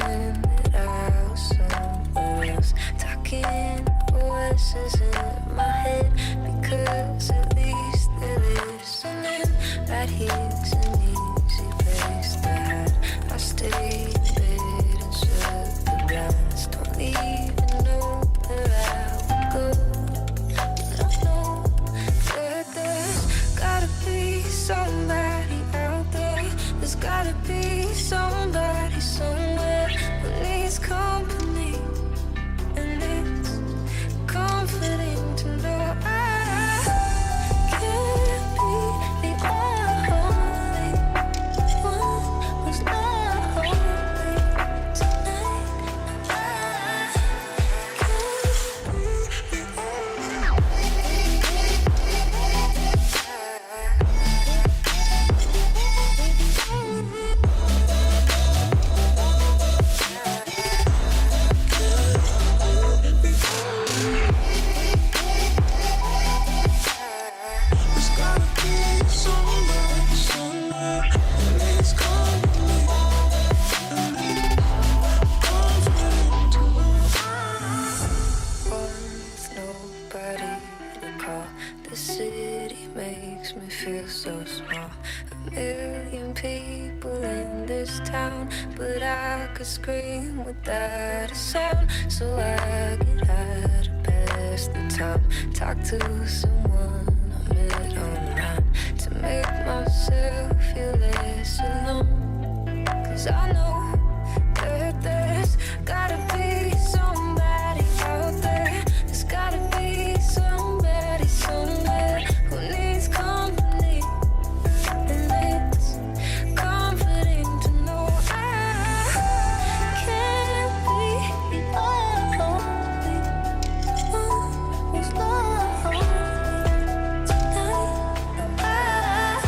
feeling that I was somewhere else. Talking voices in my head, because at least they're listening. Right here's an easy place to hide. I stay in bed and shut the blinds. Don't even know where I would go, but I know that there's gotta be somebody out there. There's gotta be somebody somewhere who needs company, and it's comforting to know I can't be the only one who's lonely tonight. I can't be the feel so small. A million people in this town, but I could scream without a sound. So I get out of past the time, talk to someone I met online, to make myself feel less alone. Cause I know that there's gotta be somebody out there. There's gotta be somebody somewhere who needs company, and it's comforting to know I can't be the only one who's lonely tonight. No, I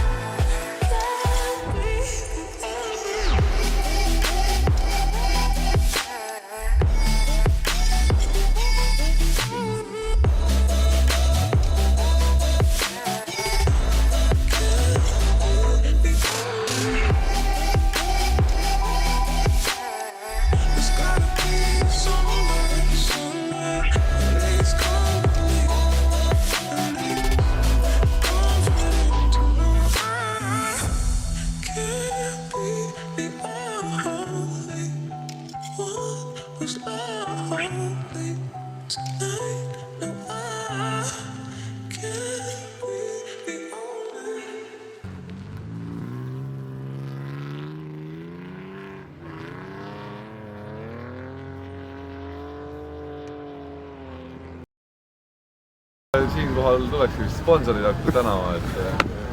can't be the Siinkohal tuleks vist sponsorid hakata tänama, et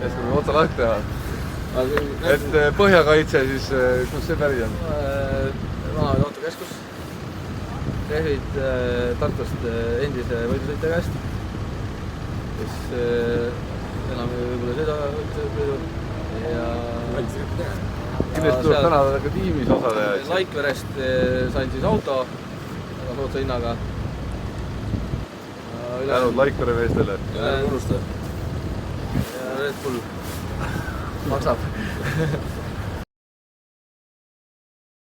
järsku otsa lahti teha. Et Põhjakaitse siis, kus see päri on? Vana autokeskus. Rehvid Tartust endise võidusõitja käest, kes enam võib-olla sõidu ja Kindlasti tuleb tänada ka tiimis osaleja. Laikverest sain siis auto väga soodsa hinnaga. Tänud Laikvere meestele. Ja Red Bull maksab.